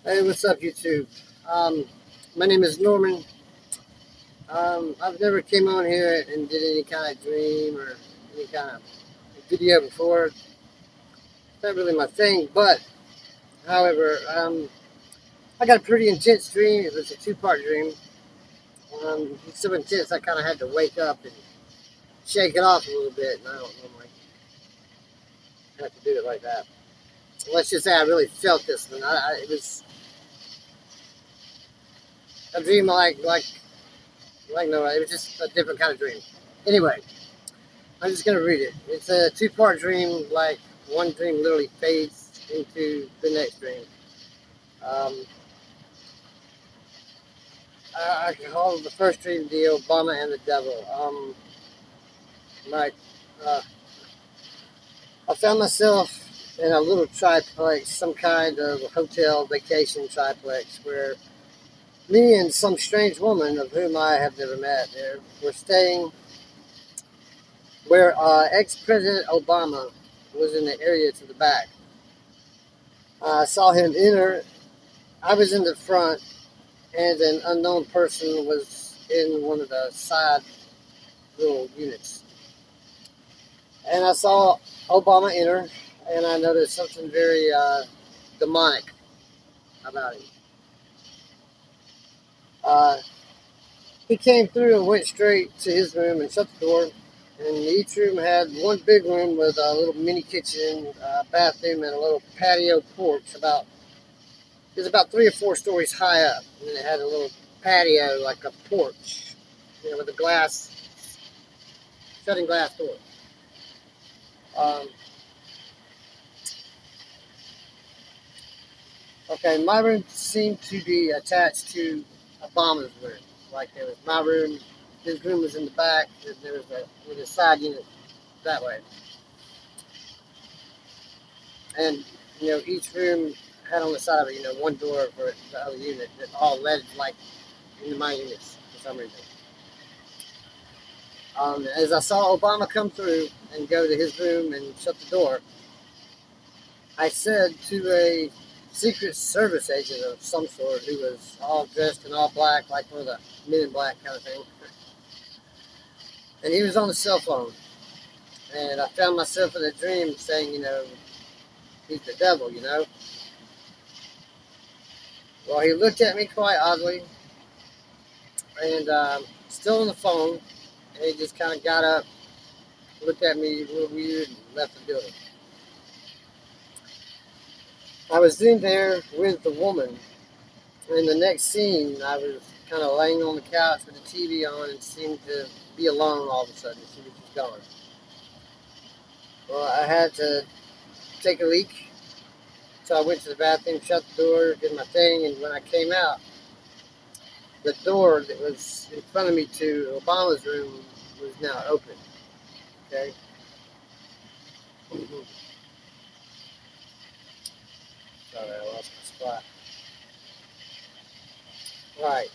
Hey, what's up, YouTube? My name is Norman. I've never came on here and did any kind of dream or any kind of video before. It's not really my thing, but however, I got a pretty intense dream. It was a two-part dream. It's so intense I kind of had to wake up and shake it off a little bit, and I don't normally have to do it like that. Let's just say I really felt this one. It was a dream like no, it was just a different kind of dream. Anyway, I'm just gonna read it. It's a two-part dream. Like one dream literally fades into the next dream. Um, I call the first dream the Obama and the devil. My, uh, I found myself in a little triplex, some kind of hotel vacation triplex, where me and some strange woman of whom I have never met there were staying. Where ex-President Obama was in the area to the back. I saw him enter. I was in the front, and an unknown person was in one of the side little units. And I saw Obama enter, and I noticed something very demonic about him. Uh, he came through and went straight to his room and shut the door. And each room had one big room with a little mini kitchen, bathroom, and a little patio porch. It was about 3 or 4 stories high up, and it had a little patio like a porch, with a glass shutting glass door. Um, okay, my room seemed to be attached to Obama's room. Like there was my room, his room was in the back, and there was a side unit that way. And each room had on the side of it, one door for the other unit that all led like into my units for some reason. As I saw Obama come through and go to his room and shut the door, I said to a Secret Service agent of some sort who was all dressed in all black, like one of the Men in Black kind of thing, and he was on the cell phone. And I found myself in a dream saying, he's the devil. Well, he looked at me quite oddly and still on the phone, and he just kind of got up, looked at me a little weird, and left the building. I was in there with the woman. In the next scene, I was kind of laying on the couch with the TV on and seemed to be alone all of a sudden. She was just gone. Well, I had to take a leak, so I went to the bathroom, shut the door, did my thing, and when I came out, the door that was in front of me to Obama's room was now open. Okay. Sorry, I lost my spot. Right.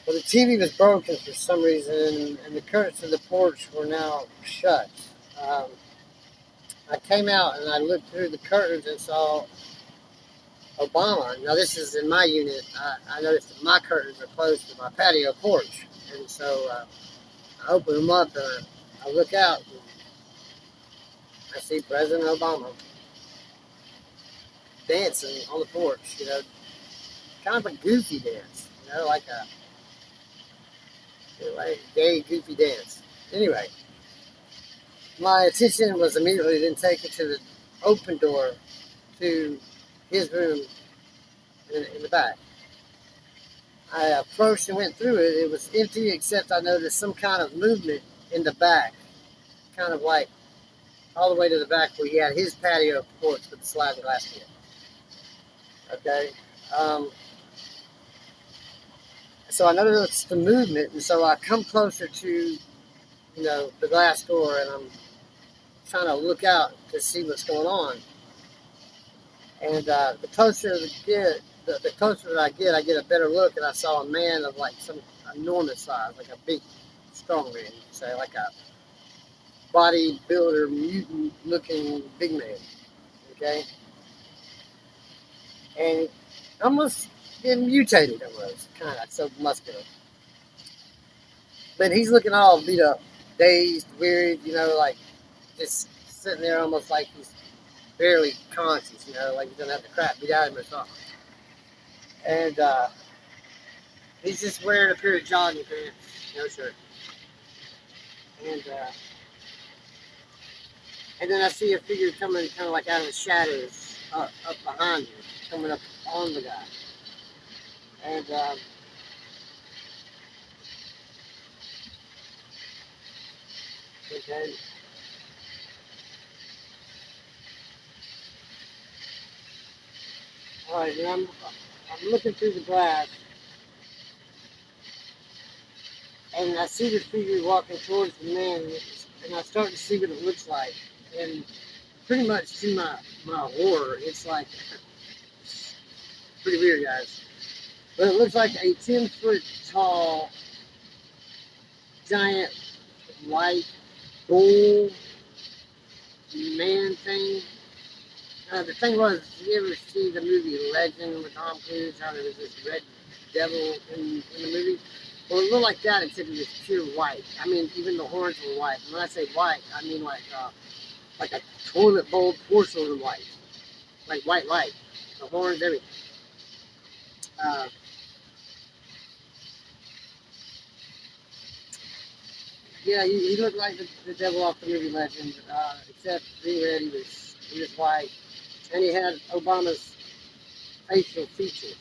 Well, the TV was broken for some reason, and the curtains to the porch were now shut. Um, I came out and I looked through the curtains and saw Obama. Now, this is in my unit. I noticed that my curtains are closed to my patio porch. And so I open them up and I look out and I see President Obama dancing on the porch, kind of a goofy dance, like a gay, goofy dance. Anyway, my attention was immediately then taken to the open door to his room in the back. I approached and went through it. It was empty, except I noticed some kind of movement in the back, kind of like all the way to the back where he had his patio porch with the sliding glass door. Okay. Um, so I noticed the movement, and so I come closer to, the glass door, and I'm trying to look out to see what's going on. And the closer I get, the closer that I get a better look, and I saw a man of like some enormous size, like a big, strong man, you could say, like a bodybuilder, mutant looking big man. Okay. and almost been mutated almost, kind of so muscular. But he's looking all beat up, dazed, wearied, like just sitting there almost like he's barely conscious, like he's gonna have the crap beat out of him or something. And he's just wearing a pair of jogging pants, no shirt. And then I see a figure coming kind of like out of the shadows up behind him, coming up on the guy. And okay. All right, and I'm looking through the glass, and I see the figure walking towards the man, and I start to see what it looks like. And pretty much to my horror, it's like pretty weird, guys. But it looks like a 10-foot tall, giant white bull man thing. The thing was, you ever see the movie Legend with Tom Cruise? How there was this red devil in the movie? Well, it looked like that, except it was pure white. I mean, even the horns were white. When I say white, I mean like a toilet bowl porcelain white, like white light. The horns, everything. Yeah, he looked like the devil off the movie Legend, except being red, he was white, and he had Obama's facial features.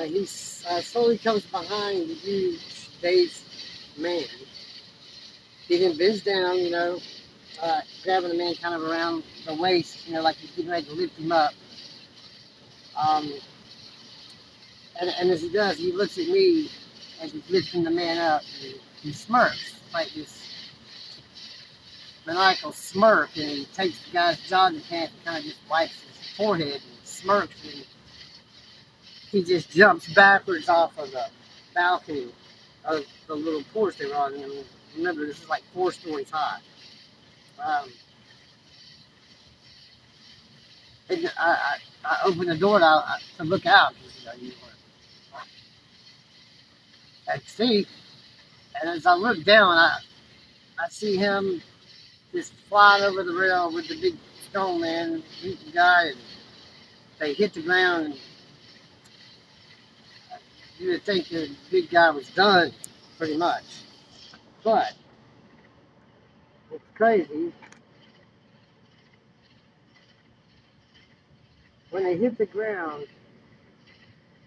He slowly comes behind the huge, dazed man. He then bends down, grabbing the man kind of around the waist, like he's getting ready to lift him up. And as he does, he looks at me as he's lifting the man up, and he smirks, like this maniacal smirk, and he takes the guy's jogging pants and kind of just wipes his forehead and smirks, and he just jumps backwards off of the balcony of the little porch they were on. And remember, this is like 4 stories high. And I opened the door to look out because you were at sea. And as I look down, I see him just flying over the rail with the big stone man, beat the guy, and they hit the ground. And you would think the big guy was done, pretty much. But it's crazy. When they hit the ground,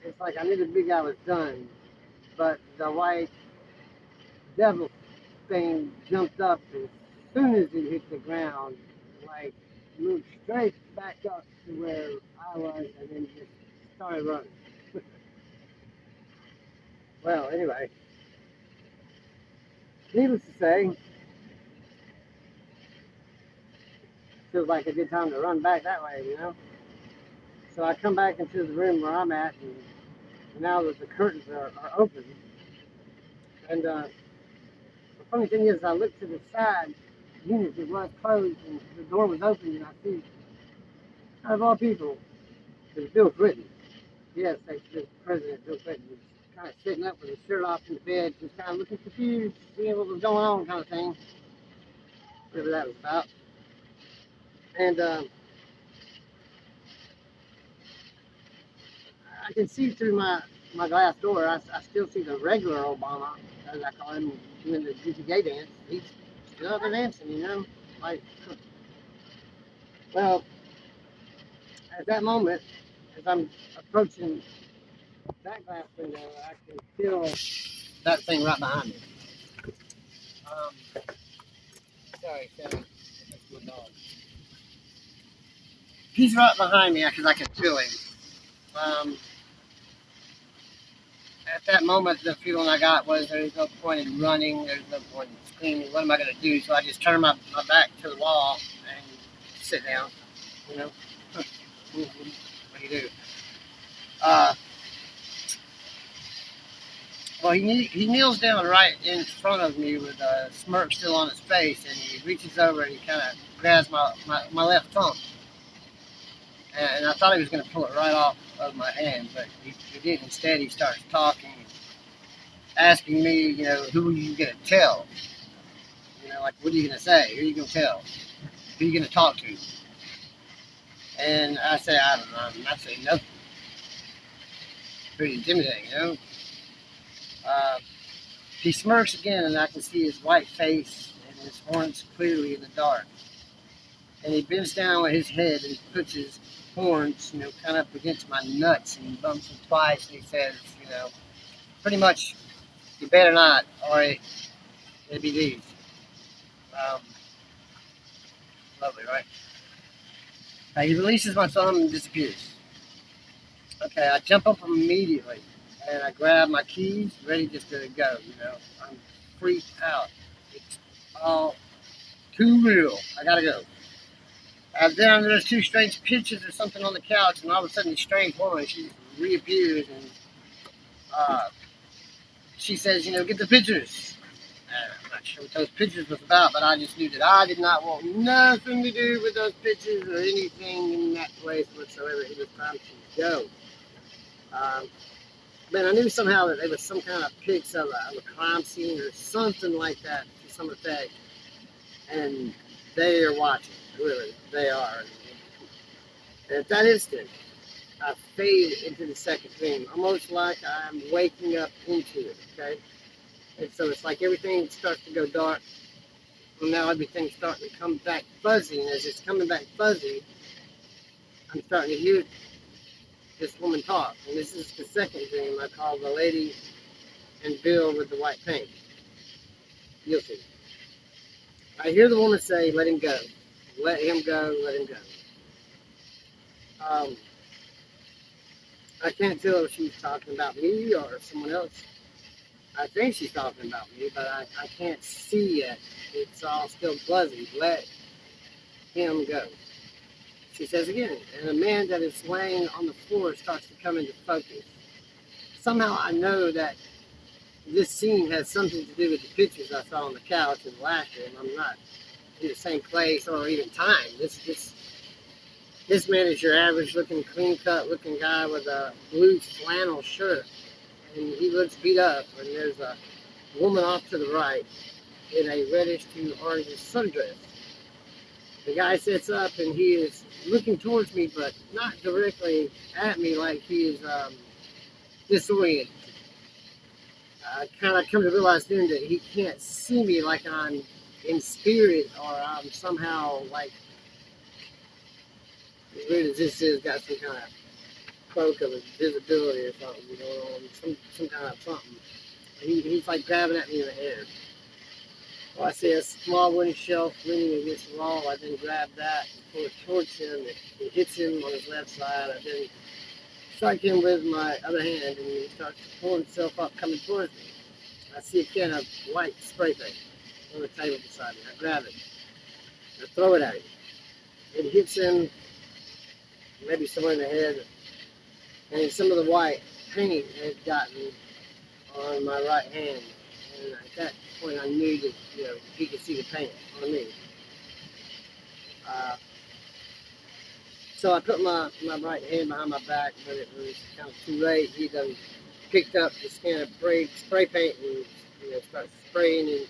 it's like I knew the big guy was done, but the white devil thing jumped up as soon as it hit the ground, like moved straight back up to where I was, and then just started running. Well, anyway, needless to say, feels like a good time to run back that way, So I come back into the room where I'm at, and now that the curtains are open, and the funny thing is, I look to the side unit that was closed, and the door was open, and I see, out of all people, it's Bill Clinton. Yes, that's the President Bill Clinton. Was kind of sitting up with his shirt off in the bed, just kind of looking confused, seeing what was going on, kind of thing. Whatever that was about. And I can see through my glass door. I still see the regular Obama, as I call him, doing the Goofy Gay dance. He's still up and dancing, like. Well, at that moment, as I'm approaching that glass window, I can feel that thing right behind me. Sorry, that's my dog. He's right behind me because I can feel him. At that moment, the feeling I got was there's no point in running, there's no point in screaming. What am I going to do? So I just turned my back to the wall and sit down. What do you do? Well, he kneels down right in front of me with a smirk still on his face, and he reaches over and he kind of grabs my left thumb. And I thought he was going to pull it right off of my hand, but he didn't. Instead, he starts talking, asking me, who are you going to tell? Like, what are you going to say? Who are you going to tell? Who are you going to talk to? And I say, I don't know. I'm not saying nothing. Pretty intimidating. Uh, he smirks again, and I can see his white face and his horns clearly in the dark. And he bends down with his head and puts his horns, kind of up against my nuts, and he bumps them twice, and he says, pretty much, you better not, or it'd be these. Um, Lovely, right? He releases my thumb and disappears. Okay, I jump up immediately, and I grab my keys, ready just to go, I'm freaked out. It's all too real. I gotta go. Then there's two strange pictures or something on the couch, and all of a sudden, this strange woman, she reappears, and she says, get the pictures. I'm not sure what those pictures was about, but I just knew that I did not want nothing to do with those pictures or anything in that place whatsoever. It was time to go. Man, I knew somehow that there was some kind of pics of a crime scene or something like that to some effect, and they are watching. Really, they are. And at that instant, I fade into the second dream, almost like I'm waking up into it. Okay. And so it's like everything starts to go dark. And now everything's starting to come back fuzzy. And as it's coming back fuzzy, I'm starting to hear this woman talk. And this is the second dream. I call the lady and Bill with the white paint. You'll see. I hear the woman say, let him go. Let him go, let him go. I can't tell if she's talking about me or someone else. I think she's talking about me, but I can't see yet. It's all still fuzzy. Let him go. She says again, and a man that is laying on the floor starts to come into focus. Somehow I know that this scene has something to do with the pictures I saw on the couch and last year, and I'm not in the same place or even time. This man is your average looking, clean cut looking guy with a blue flannel shirt, and he looks beat up, and there's a woman off to the right in a reddish to orangish sundress. The guy sits up and he is looking towards me, but not directly at me, like he is disoriented. I kind of come to realize then that he can't see me like I'm in spirit or I'm somehow like, as weird as this is, got some kind of cloak of invisibility or something, some kind of something. He's like grabbing at me in the air. Well, I see a small wooden shelf leaning against the wall. I then grab that and pull it towards him. It hits him on his left side. I then strike him with my other hand, and he starts to pull himself up, coming towards me. I see a can of white spray paint on the table beside me. I grab it. I throw it at him. It hits him maybe somewhere in the head, and some of the white paint had gotten on my right hand. And at that point, I knew that he could see the paint on me. So I put my right hand behind my back, but it was kind of too late. He done picked up this can of spray paint and started spraying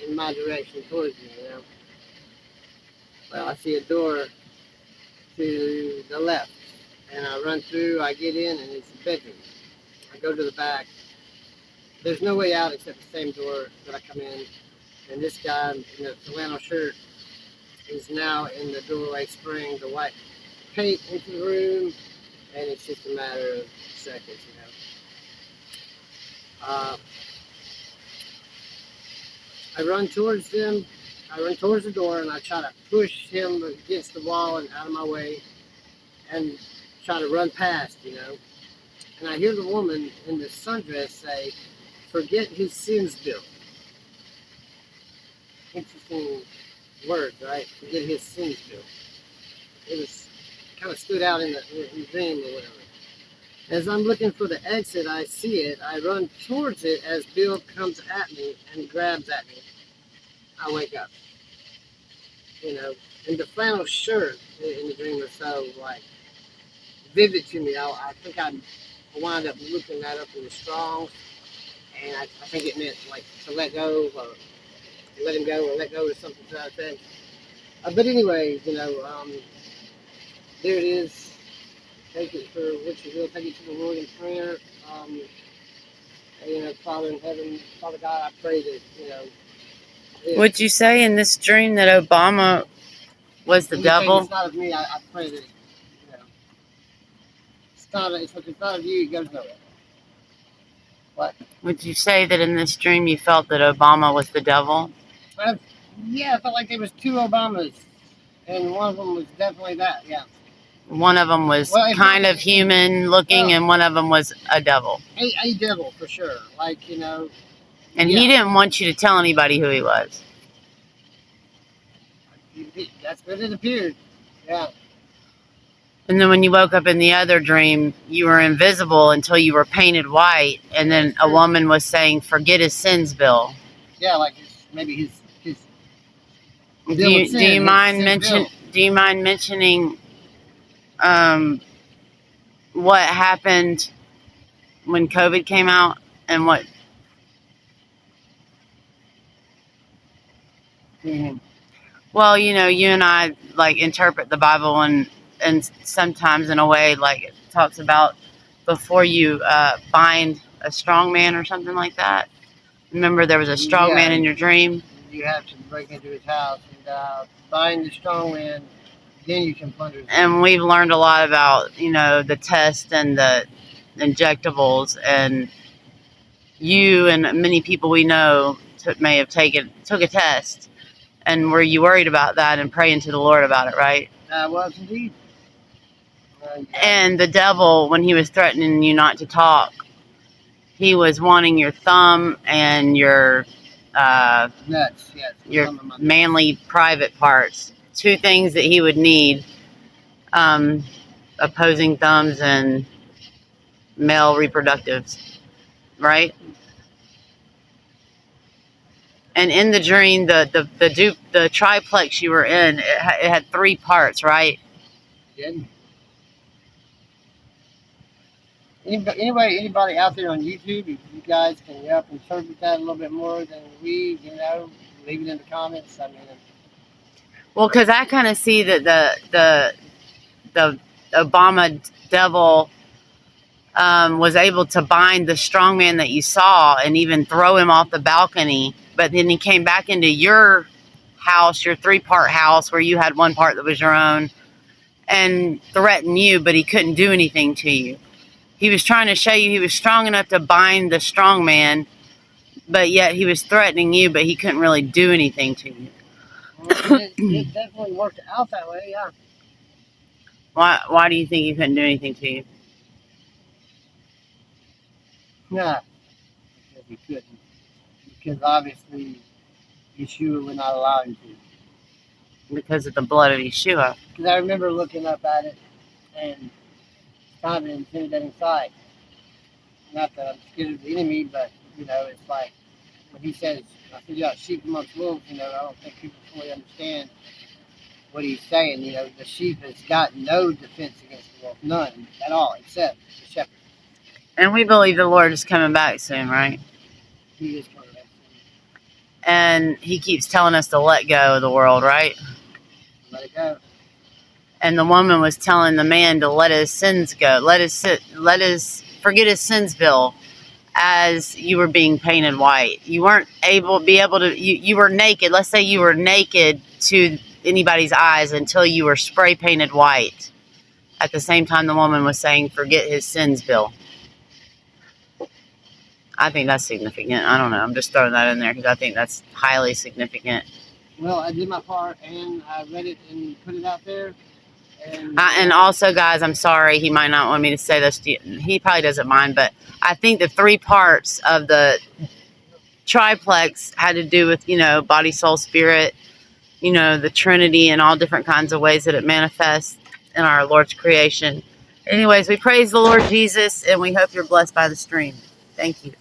in my direction towards me. Well, I see a door to the left, and I run through. I get in, and it's a bedroom. I go to the back. There's no way out except the same door that I come in. And this guy in the flannel shirt is now in the doorway spraying the white paint into the room. And it's just a matter of seconds, I run towards them. I run towards the door, and I try to push him against the wall and out of my way and try to run past, And I hear the woman in the sundress say, forget his sins, Bill. Interesting words, right? Forget his sins, Bill. It was kind of stood out in the dream or whatever. As I'm looking for the exit, I see it. I run towards it as Bill comes at me and grabs at me. I wake up. And the flannel shirt in the dream was so like vivid to me. I think I wound up looking that up in the Strong's, and I think it meant like to let go or let him go or let go or something to that effect. But anyway, there it is. Take it for what you will. Take it to the Lord in prayer. Father in heaven, Father God, I pray that, Would you say in this dream that Obama was the devil? It's not of me. I pray that, it's not. If it's not of you, it goes nowhere. What? Would you say that in this dream you felt that Obama was the devil? Yeah, I felt like there was two Obamas, and one of them was definitely that. Yeah. One of them was kind of human looking, and one of them was a devil. A devil for sure. And he didn't want you to tell anybody who he was. That's what it appeared. Yeah. And then when you woke up in the other dream, you were invisible until you were painted white, and then a woman was saying, "Forget his sins, Bill." Yeah, like maybe his. Do you mind mentioning what happened when COVID came out and what? Mm-hmm. Well, you and I interpret the Bible and sometimes in a way it talks about before you bind a strong man or something like that. Remember, there was a strong man in your dream. You have to break into his house and bind the strong man. Then you can plunder him. And we've learned a lot about the test and the injectables, and you and many people we know took a test. And were you worried about that and praying to the Lord about it, right? I was indeed. And the devil, when he was threatening you not to talk, he was wanting your thumb and your nuts, yes, your manly private parts. Two things that he would need: opposing thumbs and male reproductives, right? And in the dream, the triplex you were in, it had 3 parts, right? Yeah. Anybody out there on YouTube, if you guys can help interpret that a little bit more than we, leave it in the comments. Well, because I kind of see that the Obama devil was able to bind the strong man that you saw and even throw him off the balcony. But then he came back into your house, your 3-part house, where you had one part that was your own, and threatened you, but he couldn't do anything to you. He was trying to show you he was strong enough to bind the strong man, but yet he was threatening you, but he couldn't really do anything to you. Well, it definitely worked out that way, yeah. Why do you think he couldn't do anything to you? Yeah, because he couldn't. Because obviously Yeshua would not allow him to. Because of the blood of Yeshua. Because I remember looking up at it, and it's kind of an intimidating sight. Not that I'm scared of the enemy, but, it's like when he says, I said, yeah, sheep amongst wolves, I don't think people fully understand what he's saying. The sheep has got no defense against the wolf, none at all, except the shepherd. And we believe the Lord is coming back soon, right? He is coming back soon. And he keeps telling us to let go of the world, right? Let it go. And the woman was telling the man to let his sins go. Forget his sins, Bill, as you were being painted white. You weren't able to, you were naked. Let's say you were naked to anybody's eyes until you were spray painted white. At the same time, the woman was saying, forget his sins, Bill. I think that's significant. I don't know. I'm just throwing that in there because I think that's highly significant. Well, I did my part, and I read it and put it out there. And also, guys, I'm sorry. He might not want me to say this to you. He probably doesn't mind, but I think the 3 parts of the triplex had to do with, body, soul, spirit, the Trinity, and all different kinds of ways that it manifests in our Lord's creation. Anyways, we praise the Lord Jesus, and we hope you're blessed by the stream. Thank you.